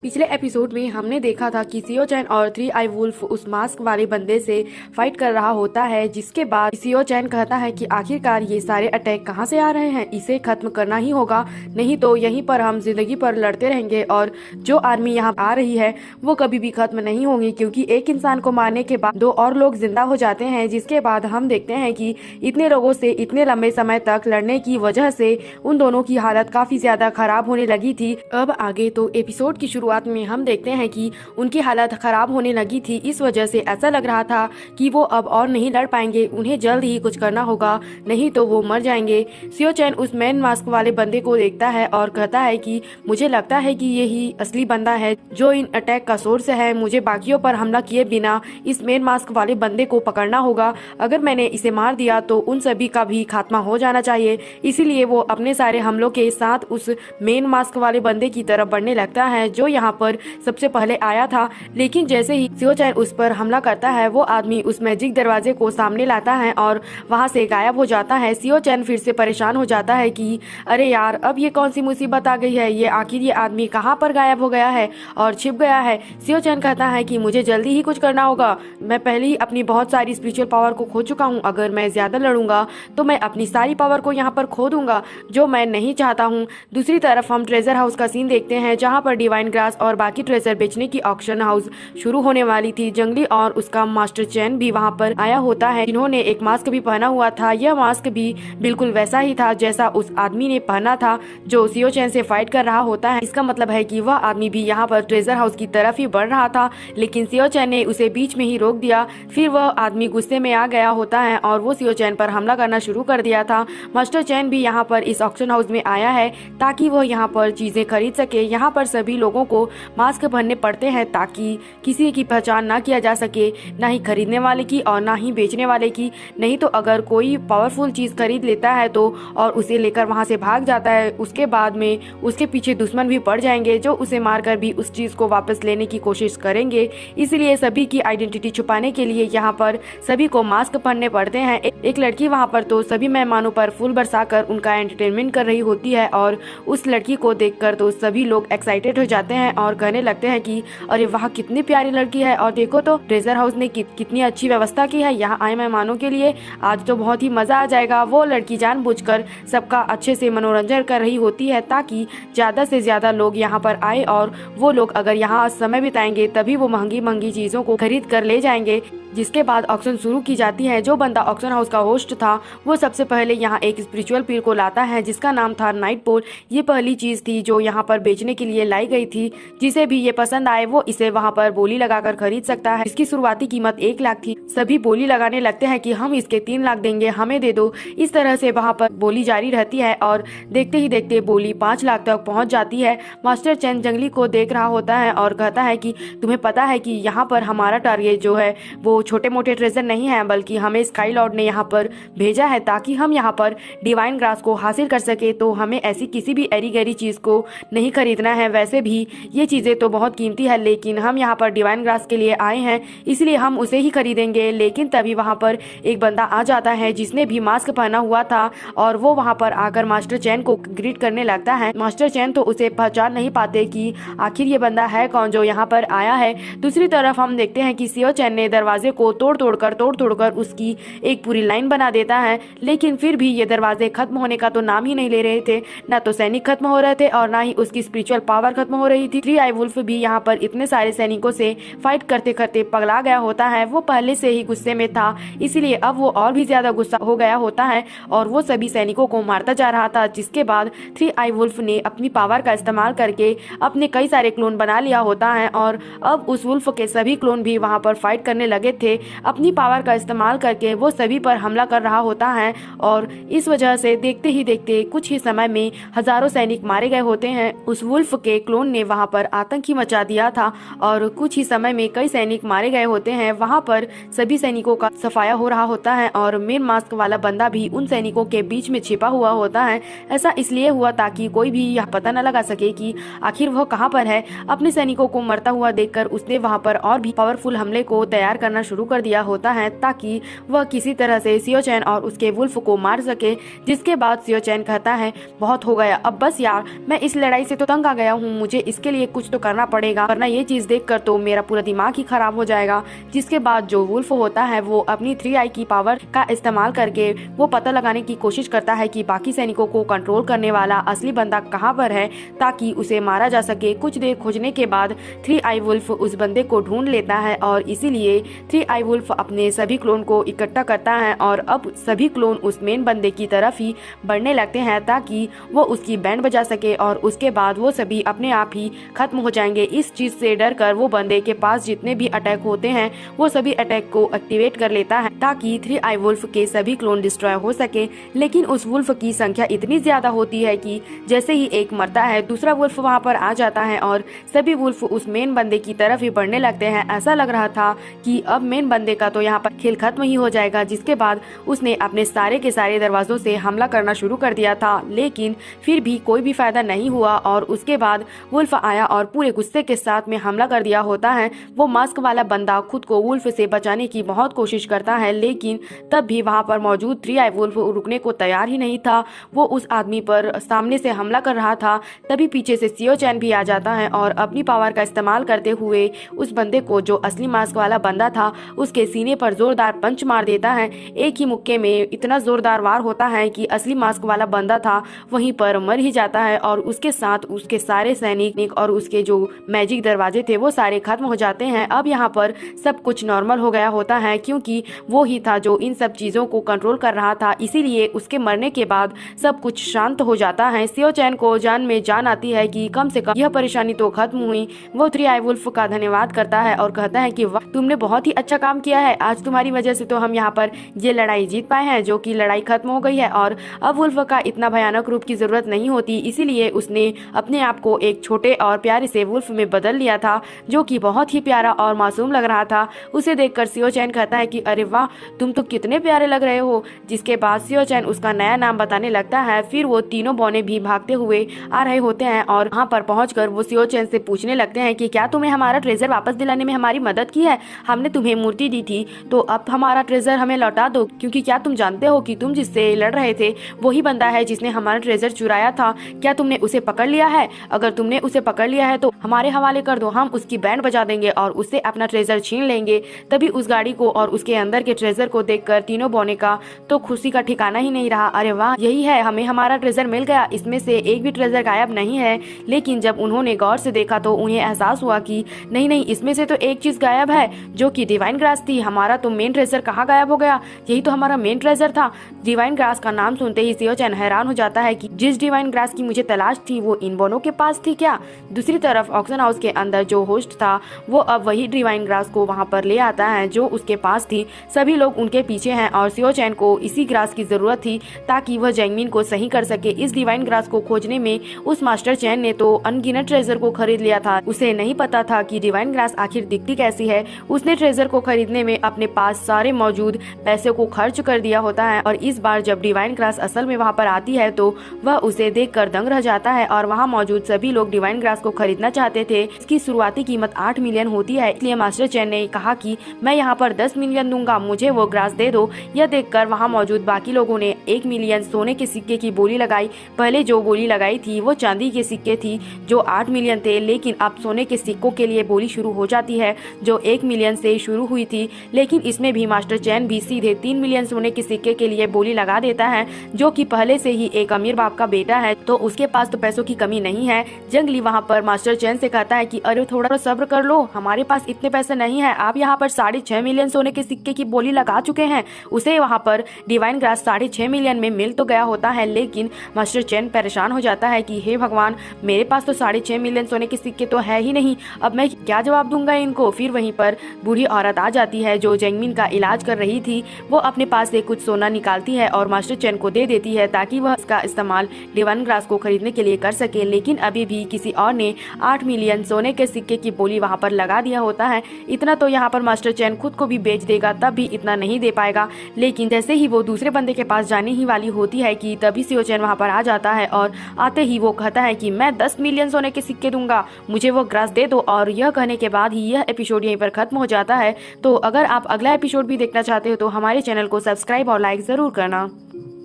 पिछले एपिसोड में हमने देखा था कि सियो चैन और थ्री आई वुल्फ उस मास्क वाले बंदे से फाइट कर रहा होता है, जिसके बाद सियो चैन कहता है कि आखिरकार ये सारे अटैक कहाँ से आ रहे हैं, इसे खत्म करना ही होगा, नहीं तो यहीं पर हम जिंदगी पर लड़ते रहेंगे और जो आर्मी यहाँ आ रही है वो कभी भी खत्म नहीं होगी, क्योंकि एक इंसान को मारने के बाद दो और लोग जिंदा हो जाते हैं। जिसके बाद हम देखते हैं कि इतने लोगों से इतने लंबे समय तक लड़ने की वजह से उन दोनों की हालत काफी ज्यादा खराब होने लगी थी। अब आगे तो एपिसोड की शुरुआत में हम देखते हैं कि उनकी हालत खराब होने लगी थी, इस वजह से ऐसा लग रहा था कि वो अब और नहीं लड़ पाएंगे, उन्हें जल्द ही कुछ करना होगा, नहीं तो वो मर जाएंगे। सियो चैन उस मैन मास्क वाले बंदे को देखता है और कहता है कि मुझे लगता है कि यही असली बंदा है जो इन अटैक का सोर्स है, मुझे बाकियों पर हमला किए बिना इस मैन मास्क वाले बंदे को पकड़ना होगा, अगर मैंने इसे मार दिया तो उन सभी का भी खात्मा हो जाना चाहिए। इसीलिए वो अपने सारे हमलों के साथ उस मेन मास्क वाले बंदे की तरफ बढ़ने लगता है जो यहाँ पर सबसे पहले आया था। लेकिन जैसे ही सियो चैन उस पर हमला करता है वो आदमी उस मैजिक दरवाजे को सामने लाता है और वहां से गायब हो जाता है। सियो चैन फिर से परेशान हो जाता है कि अरे यार, अब ये कौन सी मुसीबत आ गई है, ये आखिर ये आदमी कहाँ पर गायब हो गया है और छिप गया है। सियो चैन कहता है कि मुझे जल्दी ही कुछ करना होगा, मैं पहले ही अपनी बहुत सारी स्पिरिचुअल पावर को खो चुका हूँ, अगर मैं ज्यादा लड़ूंगा तो मैं अपनी सारी पावर को यहाँ पर खो दूंगा, जो मैं नहीं चाहता हूँ। दूसरी तरफ हम ट्रेजर हाउस का सीन देखते हैं जहाँ पर डिवाइन ग्रास और बाकी ट्रेजर बेचने की ऑक्शन हाउस शुरू होने वाली थी। जंगली और उसका मास्टर चैन भी वहाँ पर आया होता है, जिन्होंने एक मास्क भी पहना हुआ था। यह मास्क भी बिल्कुल वैसा ही था जैसा उस आदमी ने पहना था जो सियो चैन से फाइट कर रहा होता है। इसका मतलब है कि वह आदमी भी यहाँ पर ट्रेजर हाउस की तरफ ही बढ़ रहा था, लेकिन सियो चैन ने उसे बीच में ही रोक दिया। फिर वह आदमी गुस्से में आ गया होता है और वो सियो चैन पर हमला करना शुरू कर दिया था। मास्टर चैन भी यहाँ पर इस ऑक्शन हाउस में आया है ताकि वह यहाँ पर चीजें खरीद सके। यहाँ पर सभी लोगों को मास्क भरने पड़ते हैं ताकि किसी की पहचान ना किया जा सके, ना ही खरीदने वाले की और ना ही बेचने वाले की। नहीं तो अगर कोई पावरफुल चीज खरीद लेता है तो और उसे लेकर वहां से भाग जाता है, उसके बाद में उसके पीछे दुश्मन भी पड़ जाएंगे जो उसे मारकर भी उस चीज को वापस लेने की कोशिश करेंगे। इसलिए सभी की आइडेंटिटी छुपाने के लिए यहाँ पर सभी को मास्क पहनने पड़ते हैं। एक लड़की वहाँ पर तो सभी मेहमानों पर फूल बरसाकर उनका एंटरटेनमेंट कर रही होती है और उस लड़की को देखकर तो सभी लोग एक्साइटेड हो जाते हैं और कहने लगते हैं कि अरे वाह, कितनी प्यारी लड़की है, और देखो तो ट्रेजर हाउस ने कितनी अच्छी व्यवस्था की है यहाँ आए मेहमानों के लिए, आज तो बहुत ही मजा आ जाएगा। वो लड़की जानबूझकर सबका अच्छे से मनोरंजन कर रही होती है ताकि ज्यादा से ज्यादा लोग यहाँ पर आए और वो लोग अगर यहाँ समय बिताएंगे तभी वो महंगी महंगी चीजों को खरीद कर ले जाएंगे। जिसके बाद ऑक्शन शुरू की जाती है। जो बंदा ऑक्शन हाउस का होस्ट था वो सबसे पहले यहाँ एक स्पिरिचुअल पीर को लाता है जिसका नाम था नाइट पोल। ये पहली चीज थी जो यहाँ पर बेचने के लिए लाई गई थी, जिसे भी ये पसंद आए वो इसे वहाँ पर बोली लगाकर खरीद सकता है। इसकी शुरुआती कीमत 1 लाख थी। सभी बोली लगाने लगते हैं कि हम इसके 3 लाख देंगे, हमें दे दो। इस तरह से वहाँ पर बोली जारी रहती है और देखते ही देखते बोली 5 लाख तक पहुँच जाती है। मास्टर चैन जंगली को देख रहा होता है और कहता है कि तुम्हें पता है कि यहाँ पर हमारा टारगेट जो है वो छोटे मोटे ट्रेजर नहीं है, बल्कि हमें स्काई लॉर्ड ने यहाँ पर भेजा है ताकि हम यहाँ पर डिवाइन ग्रास को हासिल कर सके। तो हमें ऐसी किसी भी एरी गैरी चीज को नहीं खरीदना है। वैसे भी ये चीजें तो बहुत कीमती है, लेकिन हम यहाँ पर डिवाइन ग्रास के लिए आए हैं इसलिए हम उसे ही खरीदेंगे। लेकिन तभी वहाँ पर एक बंदा आ जाता है जिसने भी मास्क पहना हुआ था और वो वहाँ पर आकर मास्टर चैन को ग्रीट करने लगता है। मास्टर चैन तो उसे पहचान नहीं पाते कि आखिर ये बंदा है कौन जो यहाँ पर आया है। दूसरी तरफ हम देखते हैं कि सियो चैन ने दरवाजे को तोड़ तोड़कर उसकी एक पूरी लाइन बना देता है, लेकिन फिर भी ये दरवाजे खत्म होने का तो नाम ही नहीं ले रहे थे। ना तो सैनिक खत्म हो रहे थे और ना ही उसकी स्पिरिचुअल पावर खत्म हो रही थी। थ्री आई वुल्फ भी यहाँ पर इतने सारे सैनिकों से फाइट करते करते पगला गया होता है। वो पहले से ही गुस्से में था, इसीलिए अब वो और भी ज्यादा गुस्सा हो गया होता है और वो सभी सैनिकों को मारता जा रहा था। जिसके बाद थ्री आई वुल्फ ने अपनी पावर का इस्तेमाल करके अपने कई सारे क्लोन बना लिया होता है और अब उस वुल्फ के सभी क्लोन भी वहाँ पर फाइट करने लगे थे। अपनी पावर का इस्तेमाल करके वो सभी पर हमला कर रहा होता है और इस वजह से देखते ही देखते कुछ ही समय में हजारों सैनिक मारे गए होते हैं। उस वुल्फ के क्लोन ने वहां पर आतंक ही मचा दिया था और कुछ ही समय में कई सैनिक मारे गए होते हैं। वहां पर सभी सैनिकों का सफाया हो रहा होता है और मेन मास्क वाला बंदा भी उन सैनिकों के बीच में छिपा हुआ होता है। ऐसा इसलिए हुआ ताकि कोई भी यह पता न लगा सके कि आखिर वह कहाँ पर है। अपने सैनिकों को मरता हुआ देखकर उसने वहां पर और भी पावरफुल हमले को तैयार करना शुरू कर दिया होता है ताकि वह किसी तरह से सियो चैन और उसके वुल्फ को मार सके। जिसके बाद सियो चैन कहता है बहुत हो गया, अब बस यार, मैं इस लड़ाई से तो तंग आ गया हूँ, मुझे इसके लिए कुछ तो करना पड़ेगा, वरना ये चीज देखकर तो मेरा पूरा दिमाग ही खराब हो जाएगा। जिसके बाद जो वुल्फ होता है वो अपनी 3 आई की पावर का इस्तेमाल करके वो पता लगाने की कोशिश करता है कि बाकी सैनिकों को कंट्रोल करने वाला असली बंदा कहाँ पर है ताकि उसे मारा जा सके। कुछ देर खोजने के बाद 3 आई वुल्फ उस बंदे को ढूंढ लेता है और इसीलिए 3 आई वुल्फ अपने सभी क्लोन को इकट्ठा करता है और अब सभी क्लोन उस मेन बंदे की तरफ ही बढ़ने लगते हैं ताकि वो उसकी बैंड बजा सके और उसके बाद वो सभी अपने आप ही खत्म हो जाएंगे। इस चीज से डर कर वो बंदे के पास जितने भी अटैक होते हैं वो सभी अटैक को एक्टिवेट कर लेता है ताकि 3 आई वुल्फ के सभी क्लोन डिस्ट्रॉय हो सके। लेकिन उस वुल्फ की संख्या इतनी ज्यादा होती है कि जैसे ही एक मरता है दूसरा वुल्फ वहाँ पर आ जाता है और सभी वुल्फ उस मेन बंदे की तरफ ही बढ़ने लगते हैं। ऐसा लग रहा था कि अब मेन बंदे का तो यहाँ पर खेल खत्म ही हो जाएगा। जिसके बाद उसने अपने सारे के सारे दरवाजों से हमला करना शुरू कर दिया था, लेकिन फिर भी कोई भी फायदा नहीं हुआ और उसके बाद वुल्फ आया और पूरे गुस्से के साथ में हमला कर दिया होता है। वो मास्क वाला बंदा खुद को वुल्फ से बचाने की बहुत कोशिश करता है, लेकिन तब भी वहाँ पर मौजूद 3 आई वुल्फ रुकने को तैयार ही नहीं था। वो उस आदमी पर सामने से हमला कर रहा था, तभी पीछे से सियो चैन भी आ जाता है और अपनी पावर का इस्तेमाल करते हुए उस बंदे को, जो असली मास्क वाला बंदा था, उसके सीने पर जोरदार पंच मार देता है। एक ही मुक्के में इतना जोरदार वार होता है कि असली मास्क वाला बंदा था वहीं पर मर ही जाता है और उसके साथ उसके सारे सैनिक और उसके जो मैजिक दरवाजे थे वो सारे खत्म हो जाते हैं। अब यहाँ पर सब कुछ नॉर्मल हो गया होता है क्योंकि वो ही था जो इन सब चीजों को कंट्रोल कर रहा था, इसीलिए उसके मरने के बाद सब कुछ शांत हो जाता है। सियो चैन को जान में जान आती है कि कम से कम यह परेशानी तो खत्म हुई। वो 3 आई वुल्फ का धन्यवाद करता है और कहता है कि वाह, तुमने बहुत ही अच्छा काम किया है, आज तुम्हारी वजह से तो हम यहाँ पर ये लड़ाई जीत पाए हैं, जो कि लड़ाई खत्म हो गई है और अब वुल्फ का इतना भयानक रूप की जरूरत नहीं होती। इसीलिए उसने अपने आप को एक छोटे और प्यारे से वुल्फ में बदल लिया था जो कि बहुत ही प्यारा और मासूम लग रहा था। उसे देखकर सियो चैन कहता है कि अरे वाह, तुम तो कितने प्यारे लग रहे हो। जिसके बाद सियो चैन उसका नया नाम बताने लगता है। फिर वो तीनों बौने भी भागते हुए आ रहे होते हैं और वहाँ पर पहुंचकर वो सियो चैन से पूछने लगते हैं कि क्या तुम्हें हमारा ट्रेजर वापस दिलाने में हमारी मदद की है? हमने तुम्हें मूर्ति दी थी तो अब हमारा ट्रेजर हमें लौटा दो, क्योंकि क्या तुम जानते हो कि तुम जिससे लड़ रहे थे वही बंदा है जिसने हमारा ट्रेजर चुराया था। क्या तुमने उसे पकड़ लिया है? अगर तुमने उसे पकड़ लिया है तो हमारे हवाले कर दो, हम उसकी बैंड बजा देंगे और उससे अपना ट्रेजर छीन लेंगे। तभी उस गाड़ी को और उसके अंदर के ट्रेजर को देखकर तीनों बौने का तो खुशी का ठिकाना ही नहीं रहा। अरे वाह, यही है, हमें हमारा ट्रेजर मिल गया, इसमें से एक भी ट्रेजर गायब नहीं है। लेकिन जब उन्होंने गौर से देखा तो उन्हें एहसास हुआ कि नहीं, इसमें से तो एक चीज गायब है जो कि डिवाइन ग्रास थी। हमारा तो मेन ट्रेजर कहाँ गायब हो गया? यही तो हमारा मेन ट्रेजर था। डिवाइन ग्रास का नाम सुनते ही सियो चैन हैरान हो जाता है कि जिस डिवाइन ग्रास की मुझे तलाश थी वो इन बोनों के पास थी क्या? दूसरी तरफ ऑक्शन हाउस के अंदर जो होस्ट था वो अब वही डिवाइन ग्रास को वहाँ पर ले आता है जो उसके पास थी। सभी लोग उनके पीछे हैं और सियो चैन को इसी ग्रास की जरूरत थी ताकि वह जैंगमिन को सही कर सके। इस डिवाइन ग्रास को खोजने में उस मास्टर चैन ने तो अनगिनत ट्रेजर को खरीद लिया था। उसे नहीं पता था कि डिवाइन ग्रास आखिर दिखती कैसी है। उसने ट्रेजर को खरीदने में अपने पास सारे मौजूद पैसे को खर्च कर दिया होता है और इस बार जब डिवाइन ग्रास असल में वहाँ पर आती है तो वह उसे देखकर दंग रह जाता है और वहाँ मौजूद सभी लोग डिवाइन ग्रास को खरीदना चाहते थे। इसकी शुरुआती कीमत 8 मिलियन होती है, इसलिए मास्टर चैन ने कहा कि मैं यहाँ पर 10 मिलियन दूंगा, मुझे वो ग्रास दे दो। यह देखकर वहाँ मौजूद बाकी लोगों ने 1 मिलियन सोने के सिक्के की बोली लगाई। पहले जो बोली लगाई थी वो चांदी के सिक्के थी जो 8 मिलियन थे, लेकिन अब सोने के सिक्कों के लिए बोली शुरू हो जाती है जो 1 मिलियन से शुरू हुई थी। लेकिन इसमें भी मास्टर चैन भी सीधे 3 मिलियन सोने के सिक्के के लिए बोली लगा देता है, जो कि पहले से ही एक अमीर बाप का बेटा है तो उसके पास तो पैसों की कमी नहीं है। जंगली वहाँ पर मास्टर चैन से कहता है कि अरे थोड़ा सब्र कर लो, हमारे पास इतने पैसे नहीं है। आप यहाँ पर 6.5 मिलियन सोने के सिक्के की बोली लगा चुके हैं। उसे वहाँ पर डिवाइन ग्रास 6.5 मिलियन में मिल तो गया होता है, लेकिन मास्टर चैन परेशान हो जाता है कि हे भगवान, मेरे पास तो 6.5 मिलियन सोने के सिक्के तो है ही नहीं, अब मैं क्या जवाब दूंगा इनको। फिर वहीं पर बूढ़ी औरत आ जाती है जो जैंगमिन का इलाज कर रही थी। वो अपने पास से कुछ सोना निकालती है और मास्टर चैन को दे देती है ताकि वह इसका इस्तेमाल डिवाइन ग्रास को खरीदने के लिए कर सके। लेकिन अभी भी किसी और ने 8 मिलियन सोने के सिक्के की बोली वहाँ पर लगा दिया होता है। इतना तो यहाँ पर मास्टर चैन खुद को भी बेच देगा तब भी इतना नहीं दे पाएगा। लेकिन जैसे ही वो दूसरे बंदे के पास जाने ही वाली होती है कि तभी सियो चैन वहाँ पर आ जाता है और आते ही वो कहता है कि मैं 10 मिलियन सोने के सिक्के दूंगा, मुझे वो ग्रास दे दो। और यह कहने के बाद ही यह एपिसोड यहीं पर खत्म हो जाता है। तो अगर आप अगला एपिसोड भी देखना चाहते हो तो हमारे चैनल को सब्सक्राइब और लाइक ज़रूर करना।